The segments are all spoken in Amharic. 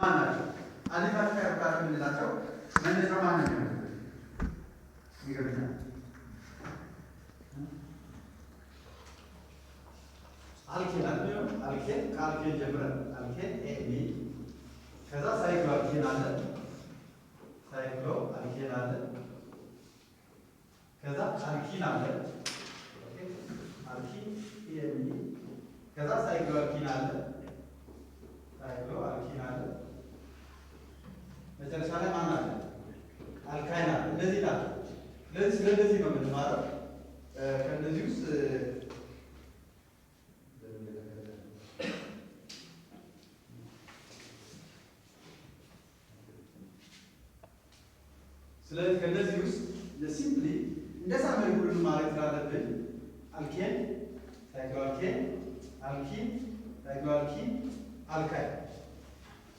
ማን ናቸው? አሊፋቲክ ሃይድሮካርበን የምንላቸው መነሻው ማን ነው? ይገርምኛል። አልኬን አለ አልኬን ከአልኬን ጀምረን አልኬን ኤሚ ከዛ ሳይክሎ አልኬን አለ ሳይክሎ አልኬን አለ ከዛ አልኪን አለ ኦኬ አልኪን ኤሚ ከዛ ሳይክሎ አልኪን አለ ሳይክሎ አልኪን አለ መጨረሻ ላይ ማን አለ? አልካይን አለ። እነዚህ ናቸው። ስለዚህ ነው የምንማረው ከእነዚህ ውስጥ ስለዚህ ከነዚህ ውስጥ ለሲምፕሊ እንደዛ መልኩ ሁሉንም ማለት ስላለብን አልኬን ሳይክሎአልኬን አልኪን ሳይክሎአልኪን አልካይን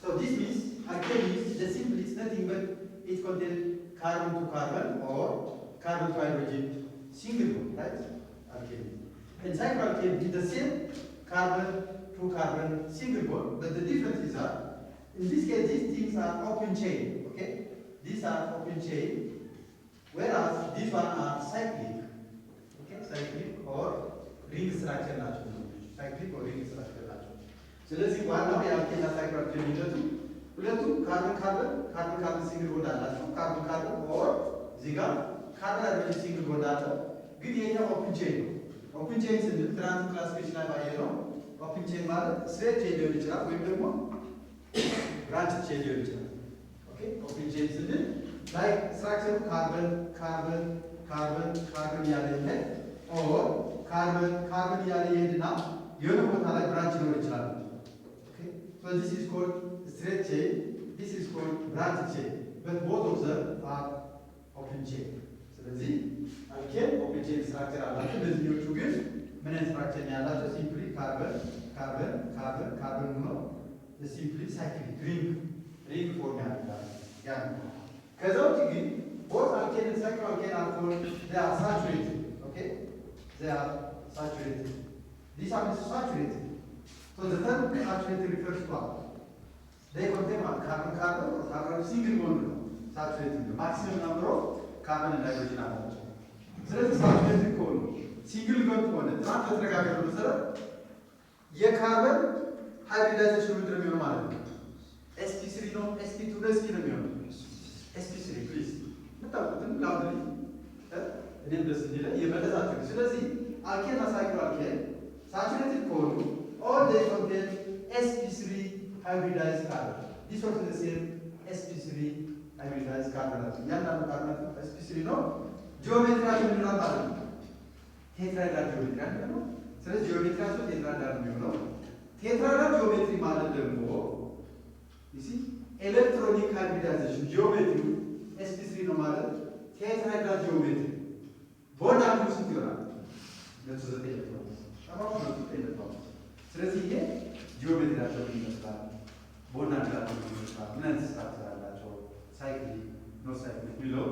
so this means alkane is just simply it's nothing but it contains carbon to carbon or carbon to hydrogen single bond, right? Alkane and cycloalkane is the same carbon to carbon single bond, but the difference is that in this case these things are open chain, okay? These are open chain, whereas these one are cyclic, okay? Cyclic or ring structure nature, cyclic or ring structure nature. ስለዚህ ዋናው የአልኬንና ሳይክሎአልኬን የሚለቱ ሁለቱም ካርቦን ካርቦን ሲንግል ቦንድ አላቸው። ካርቦን ካርቦን ኦር እዚህ ጋር ካርቦን ሃይድሮጅን ሲንግል ቦንድ አለው። ግን የኛው ኦፕን ቼን ነው። ኦፕን ቼን ስንል ትራንስ ክላሲፊኬሽን ላይ ባየነው ኦፕን ቼን ማለት ስትሬት ቼን ሊሆን ይችላል ወይም ደግሞ ብራንች ቼን ሊሆን ይችላል። ኦኬ ኦፕን ቼን ስንል ላይ ስትራክቸሩ ካርቦን ካርቦን ካርቦን ካርቦን ያለ ይሄድ ኦር ካርቦን ያለ ይሄድና የሆነ ቦታ ላይ ብራንች ሊሆን ይችላል። So this is called straight chain, this is called branch chain, but both of them are open chain. ስለዚህ አልኬን ኦፕን ቼን ስትራክቸር አላቸው። እነዚህኞቹ ግን ምን አይነት ስትራክቸር ነው ያላቸው? ሲምፕሊ ካርበን ካርበን ካርበን ካርበን ሆኖ ሲምፕሊ ሳይክሊክ ሪንግ ፎርም ያደርጋል። ያ ከዛ ውጭ ግን both alkane and cycloalkane are called they are saturated, okay? They are saturated. These are saturated. So the term saturated refers to what? They contain what? Carbon or carbon single bond. Saturated. The maximum number of carbon and hydrogen atoms. So let's saturated coal. Single bond bond. Not the trigger sir. Ye carbon hybridization with the ማለት ነው። sp3 ነው sp2 ነው sp ነው የሚሆነው sp3 please መጣቁትን ላውድሊ እኔም ደስ ይላል የመለሳችሁ። ስለዚህ አልኬን እና ሳይክሎአልኬን saturated ከሆኑ all they contain sp3 hybridized carbon. This also the same sp3 hybridized carbon. ያንዳንዱ ካርበን sp3 ነው። ጂኦሜትሪያቸው ምን ነው ማለት ነው? ቴትራሄድራል ጂኦሜትሪ ነው። ስለዚህ ጂኦሜትሪያቸው ቴትራሄድራል ነው። ቴትራሄድራል ጂኦሜትሪ ማለት ደግሞ you see ኤሌክትሮኒክ ሃይብሪዳይዜሽን ጂኦሜትሪ sp3 ነው ማለት ቴትራሄድራል ጂኦሜትሪ ቦንድ አንዱ ስንት ይሆናል? ለቱ ዘጠኝ ነው። አባው ነው ተጠይቀው ስለዚህ ይሄ ጂኦሜትሪያቸው ይመስላል ቦንድ አንዳቸው ይመስላል ምን አይነት ስትራክቸር አላቸው ሳይክሊክ ኖ ሳይክሊክ ቢለው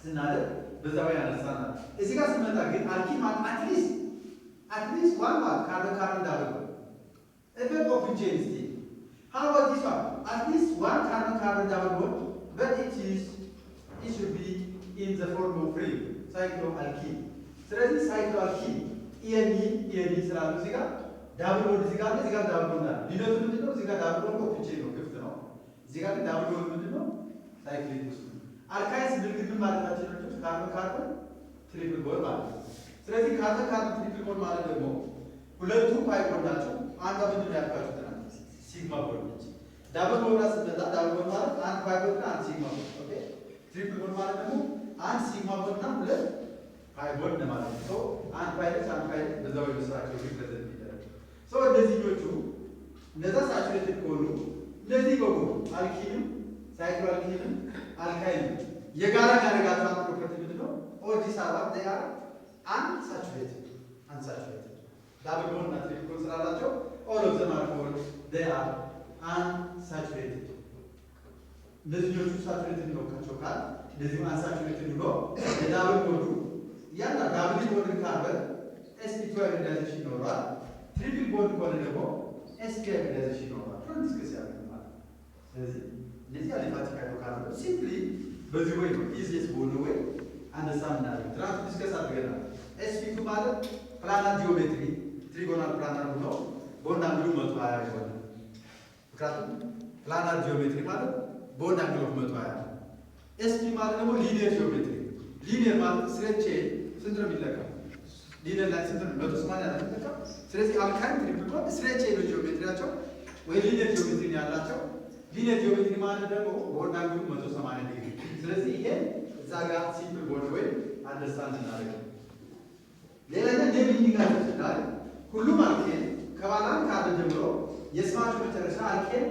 ስናደርግ በዛው ያነሳና እዚህ ጋር ስንመጣ ግን አልኪን ማለት አትሊስት ዋን ማለት ካርቦን ዳብል even open chain still. How about this one? At least one carbon double bond, but it should be in the form of ring, cycloalkene. ስለዚህ cycloalkene ENE ስላሉ እዚህ ጋር ዳብል ቦንድ እዚህ ጋር ዳብል ቦንድ አለ። ልዩነቱ ምንድነው? እዚህ ጋር ዳብል ቦንድ ኦፕን ቼን ነው ክፍት ነው። እዚህ ጋር ዳብል ቦንድ ምንድነው? ሳይክሊክ ውስጥ ነው። አልካይን ስንል ግን ምን ማለታችን ነው? ካርቦን ትሪፕል ቦንድ ማለት ነው። ስለዚህ ካርቦን ትሪፕል ቦንድ ማለት ደግሞ ሁለቱ ፓይ ቦንድ ናቸው። አንዷ ምንድነው ያልኳችሁ ትናንት ሲግማ ቦንድ ነች። ዳብል ቦንድ ስንመጣ ዳብል ቦንድ ማለት አንድ ፓይ ቦንድ እና አንድ ሲግማ ቦንድ ኦኬ። ትሪፕል ቦንድ ማለት ደግሞ አንድ ሲግማ ቦንድ እና ሁለት ፓይ ቦንድ ማለት ነው። ሶ አንድ ፓይ በዛው ይመስላችሁ ሪፕሬዘንት ይደረግ ሶ እነዚህኞቹ እነዛ ሳቹሬትድ ከሆኑ እነዚህ በሙሉ አልኪንም ሳይክሎአልኪንም አልካይንም የጋራ ያደረጋቸው ፕሮፐርቲ ምንድነው? ኦል ዲስ አር they are unsaturated ዳብል ቦንድ እና ትሪፕል ቦንድ ስላላቸው all of them are called they are unsaturated። እነዚህኞቹ ሳቹሬትድ ነው ካቾካል እነዚህ unsaturated ነው የዳብል ቦንዱ ያና ዳብል ቦንድ ካርበን sp2 ሃይብሪዳይዜሽን ይኖራል። ትሪፕል ቦንድ ከሆነ ደግሞ sp ሃይብሪዳይዜሽን ይኖራል። ዲስከስ ያደርጋል ማለት ስለዚህ እነዚህ አሊፋቲክ ሃይድሮካርበን ሲምፕሊ በዚህ ወይ ነው ኢዚየስ በሆነ ወይ አንደርስታንድ እናደርግ። ትናንት ዲስከስ አድርገናል። ኤስፒ2 ማለት ፕላናር ጂኦሜትሪ ትሪጎናል ፕላናር ነው። ቦንድ አንግሉ 120 ይሆናል። ምክንያቱም ፕላናር ጂኦሜትሪ ማለት ቦንድ አንግሉ 120። ኤስፒ ማለት ደግሞ ሊኒየር ጂኦሜትሪ። ሊኒየር ማለት ስትሬት ቼን ስንት ነው የሚለካው? ሊኒየር ላይ ስንት ነው? 180 ነው የሚለካው። ስለዚህ አልካይን ትሪፕል ቦንድ ስትሬት ቼን ነው ጂኦሜትሪያቸው ወይ ሊኒየር ጂኦሜትሪ ያላቸው። ሊኒየር ጂኦሜትሪ ማለት ደግሞ ቦንድ አንግሉ 180 ዲግሪ። ስለዚህ ይሄ እዛ ጋር ሲምፕል ቦንድ ወይ አንደርስታንድ እናደርጋለን። ሌላኛ ኔሚንግ ጋር ተስላል ሁሉም አልኬን ከባላን ካርድ ጀምሮ የስማቸው መጨረሻ አልኬን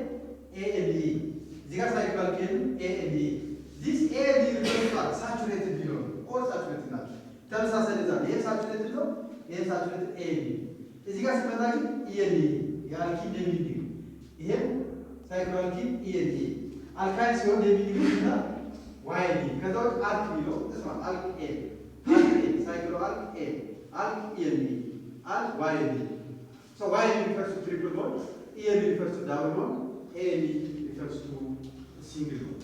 ኤኤልኢ እዚህ ጋር ሳይክል አልኬን ኤኤልኢ ዲስ ኤኤልኢ ሪፈርስ ሳቹሬትድ ቢሆን ኦር ሳቹሬትድ ናቸው። ተመሳሳይ ለዛ ይሄ ሳቹሬትድ ነው፣ ይሄ ሳቹሬትድ ኤኤልኢ። እዚህ ጋር ሲመጣ ግን ኢኤልኢ የአልኪን ኔሚንግ ይሄ ሳይክል አልኪን ኢኤልኢ አልካይል ሲሆን ኔሚንግ እና ዋይዲ ከዛው አልክ ቢሎ ተስማ አልክ ኤ አልክ ኤ ሳይክል አልክ ኤ አልክ ኢኤልኢ አልክ ዋይዲ So YN refers to triple bond, EN refers to double bond, AN refers to single bond.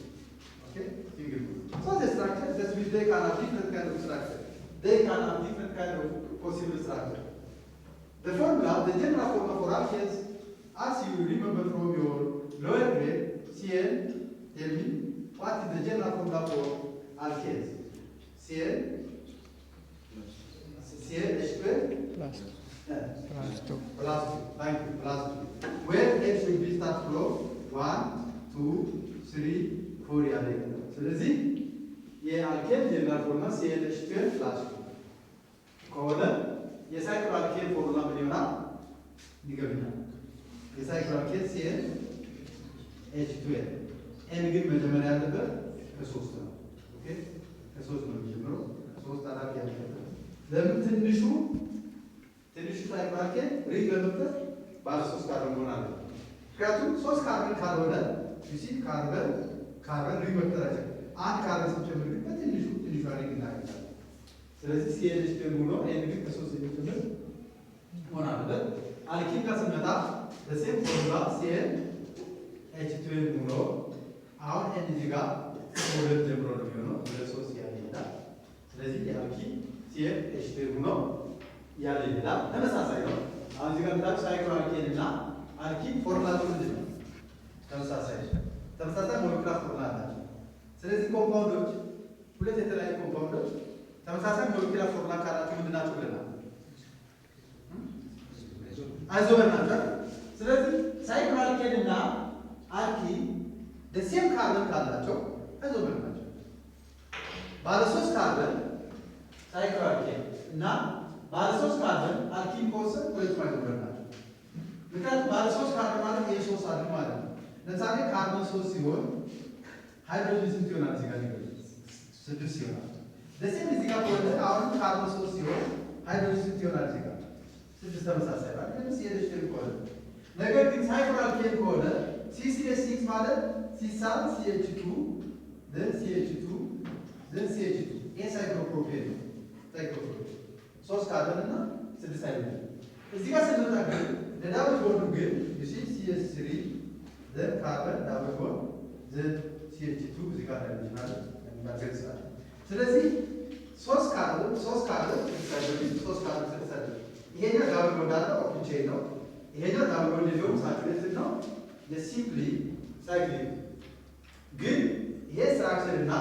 Okay, single bond. So the structure, just which they can have different kind of structure. They can have different kind of possible structure. The formula, the general formula for alkenes, as you remember from your lower grade, CN, tell me, what is the general formula for alkenes? CN H2 Plus 2. Plus 2. Thank you. Plus 2. Where H will be start from 1, 2, 3, 4 ያለ ስለዚህ የአልኬን ጀነራል ፎርሙላ CH2 plus 2 ከሆነ የሳይክል አልኬን ፎርሙላ ምን ይሆናል? ይገርምናል። የሳይክል አልኬን CH2 ኤን ግን መጀመሪያ ያለበት ከ3 ነው። ኦኬ ከ3 ነው የሚጀምረው። 3 አራት ያለበት ለምን ትንሹ ሳይክል አልኬን ሪንግ ለመፍጠር ባለ 3 ካርበን መሆን አለበት። ምክንያቱም 3 ካርበን ካልሆነ ዩሲ ካርበን ሪንግ መፍጠር አይችልም። አንድ ካርበን ስንጨምር ግን በትንሹ ሪንግ እናገኛለን። ስለዚህ CH2 ሆኖ ኤን ግን ከ3 የሚጀምር መሆን አለበት። አልኪን ጋር ስንመጣ ለሴም ፎርሙላ CH2 ሆኖ አሁን ኤን እዚህ ጋር ከሁለት ጀምሮ ነው የሚሆነው ወደ 3 ያለ ይሄዳል። ስለዚህ የአልኪን CH2 ሆኖ ያለ ይላል። ተመሳሳይ ነው። አሁን እዚህ ጋር ታች ሳይክል አልኬን እና አልኪን ፎርሙላቸው ምንድን ነው? ተመሳሳይ ሞለኪውላር ፎርሙላ አላቸው። ስለዚህ ኮምፓውንዶች ሁለት የተለያዩ ኮምፓውንዶች ተመሳሳይ ሞለኪውላር ፎርሙላ ካላቸው ምንድን ናቸው ብለናል? አይዞመር ናቸው። ስለዚህ ሳይክል አልኬን እና አልኪን ደሴም ካርበን ካላቸው አይዞመር ናቸው። ባለ 3 ካርበን ሳይክል አልኬን እና ባለ 3 ካርበን አልኪን ከወሰን ሁለቱም አይዞመር ናቸው። ምክንያቱም ባለ 3 ካርበን ማለት ይሄ 3 አለ ማለት ነው። ለምሳሌ ካርበን 3 ሲሆን ሃይድሮጅን ስንት ይሆናል? እዚህ ጋር 6 ይሆናል። ለሴም እዚህ ጋር ከሆነ አሁን ካርበን 3 ሲሆን ሃይድሮጅን ስንት ይሆናል? እዚህ ጋር 6 ተመሳሳይ ማለት ነው። CH2 ከሆነ ነገር ግን ሳይክል አልኬን ከሆነ C6 ማለት ሲሳብ CH2 then CH2 then CH2 ይሄ ሳይክሎፕሮፔን ነው። ሳይክሎፕሮፔን 3 ካርበን እና 6 ሃይድሮጅን እዚህ ጋር ስንመጣ ግን ለዳብል ቦንዱ ግን CH3 then ካርበን ዳብል ቦንድ then CH2 እዚህ ጋር ያለችናል ያገርሳል። ስለዚህ 3 ካርበን 6 ሃይድሮጅን ይሄኛው ዳብል ቦንድ አለው ኦፕን ቼን ነው። ይሄኛው ዳብል ቦንድ ሊሆን ሳቹሬትድ ነው። የሲምፕሊ ሳይክሊክ ግን ይሄ ስትራክቸር እና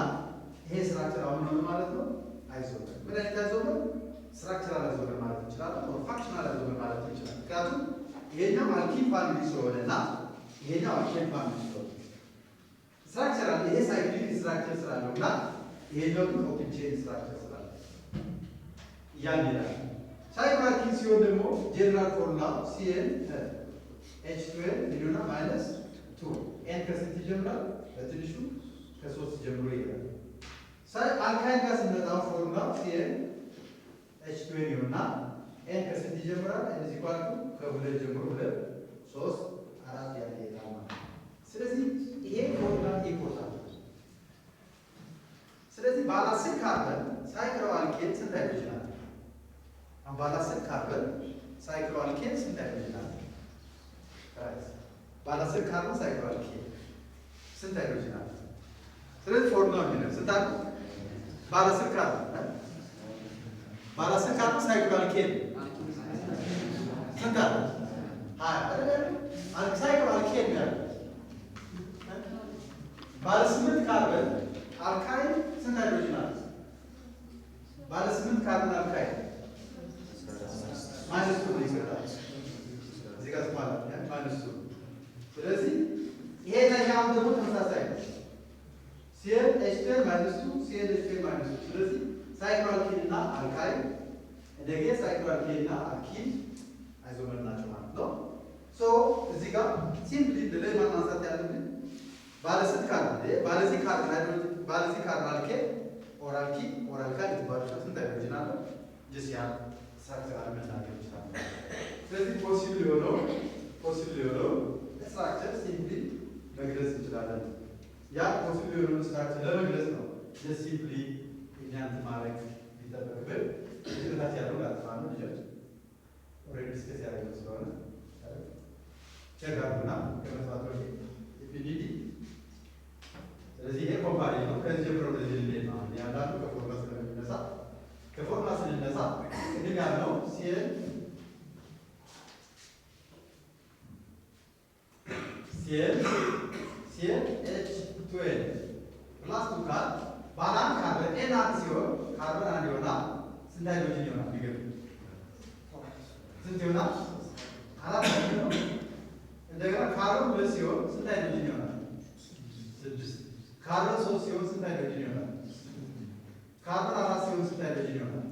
ይሄ ስትራክቸር አሁን ነው ማለት ነው አይዞመር። ምን አይነት አይዞመር? ስትራክቸራል አይዞመር ማለት እንችላለን፣ ወይ ፋንክሽናል አይዞመር ማለት እንችላለን። ምክንያቱም ይሄኛው አልኪን ፋሚሊ ስለሆነ እና ይሄኛው አልኬን ፋሚሊ ስለሆነ ስትራክቸራል ይሄ ሳይክሊክ ስትራክቸር ስላለው እና ይሄኛው ግን ኦፕን ቼን ስትራክቸር ስላለው ይላል። ሳይክል አልኪን ሲሆን ደግሞ ጀነራል ፎርሙላ CnH2 ሚሊዮና ማይነስ 2 ኤን ከስንት ይጀምራል? በትንሹ ከ3 ጀምሮ ይሄዳል። አልካይን ጋር ስንመጣ ፎርሙላ CnH2 ሚሊዮና ኤን ከስንት ይጀምራል? እዚህ ኳልኩ ከ2 ጀምሮ 2 3 4 ያለ ይሄዳል ማለት ነው። ስለዚህ ይሄ ፎርሙላ ኢምፖርታንት ነው። ስለዚህ ባለ 10 ካርበን ሳይክል አልኬን ስንት ሃይድሮጅን አለ? ባለ 10 ካርበን ሳይክል አልኬን ስንት ሃይድሮጅን አለ? ባለ 10 ካርበን ሳይክል አልኬን ስንት ሃይድሮጅን አለ? ስለዚህ ፎርሙላ ነው ስንት አለ? ባለ ስልክ አለ ባለ ስልክ አለ ሳይክል አልኬን ስንት አለ? ሃያ አይደል? ሳይክል አልኬን ያለ ባለ 8 ካርበን አልካይል ስንት ሃይድሮጅን አለ? ባለ 8 ካርበን አልካይል ማይነስ ቱ ይሰጣል። እዚህ ጋር ማለት ነው ማይነስ ቱ። ስለዚህ ይሄ ለኛው ደግሞ ተመሳሳይ ነው። ሲኤል ኤች10 ማይነስ ቱ ሲኤል ኤች10 ማይነስ ቱ። ስለዚህ ሳይክሎአልኪን እና አልካይል እንደገና ሳይክሎአልኪን እና አልኪን አይዞመር ናቸው ማለት ነው። ሶ እዚህ ጋር ሲምፕሊ ለሌላ ማንሳት ያለብን ባለ ስንት ካርበን ባለዚህ ካርበን አልኬን ኦር አልኪን ኦር አልካይል የተባሉት ስንት ሃይድሮጅን አለው? ጀስት ያ ስትራክቸር መናገር ይችላል። ስለዚህ ፖሲብል የሆነው ስትራክቸር ሲምፕሊ መግለጽ እንችላለን። ያ ፖሲብል የሆነው ስትራክቸር ለመግለጽ ነው ሲምፕሊ እኛን ማድረግ ቢጠበቅብን እዚህ ያለው ላጥፋኑ ልጆች ኦልሬዲ ዲስከስ ያደረግነው ስለሆነ ቼክ አድርጉና ከመስዋዕት በፊት ኢፒዲዲ። ስለዚህ ይሄ ኮምፓሪ ነው። ከዚህ ጀምሮ ወደዚህ ልንሄድ ነው። ያንዳንዱ ከፎርሙላ ስንነሳ እንግዲህ ያለው ሲኤል ኤች12 ፕላስ 2 ካር ባለ አንድ ካርበን ኤን አንድ ሲሆን ካርበን አንድ ይሆናል። ስንት ሃይድሮጅን ይሆናል? ቢገርም ስንት ይሆናል? አራት ነው። እንደገና ካርበን 2 ሲሆን ስንት ሃይድሮጅን ይሆናል? 6። ካርበን 3 ሲሆን ስንት ሃይድሮጅን ይሆናል? ካርበን 4 ሲሆን ስንት ሃይድሮጅን ይሆናል?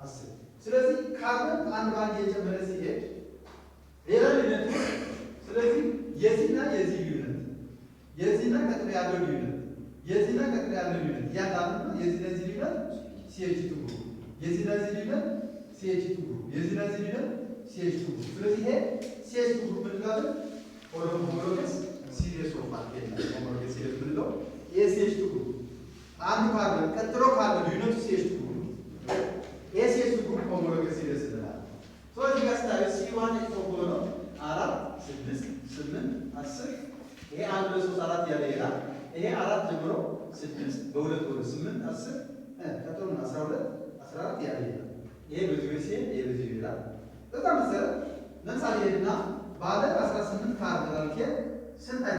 10። ስለዚህ ካርበን አንድ ባንድ እየጨመረ ሲሄድ ሌላ ልዩነት ነው። ስለዚህ የዚህና የዚህ ልዩነት የዚህና ቀጥሎ ያለው ልዩነት የዚህና ቀጥሎ ያለው ልዩነት እያንዳንዱ የዚህ ለዚህ ልዩነት CH2 ግሩፕ የዚህ ለዚህ ልዩነት CH2 ግሩፕ የዚህ ለዚህ ልዩነት CH2 ግሩፕ። ስለዚህ ይሄ CH2 ግሩፕ እንላለን። ሆሞሎገስ ሲሪየስ ኦፍ አልኬን ሆሞሎገስ ሲሪየስ ምንለው ይሄ CH2 ግሩፕ አንድ ካርበን ቀጥሎ ካለው ልዩነቱ CH2 ግሩፕ ይሄ CH2 ግሩፕ ሆሞሎገስ ሲሪየስ እንላለን። ስለዚህ ጋር ስታዩ C1 ኤክሶፖሎ ነው 4 6 8 10 ይሄ 1 2 3 4 ያለ ይላል። ይሄ 4 ጀምሮ 6 በሁለት ወደ 8 10 ቀጥሎ 12 14 ያለ ይላል። ይሄ በዚህ ወይ ሲሄድ ይሄ በዚህ ይላል። በጣም መሰረት ለምሳሌ ሄድና ባለ 18 ካርበን አልኬን ስንት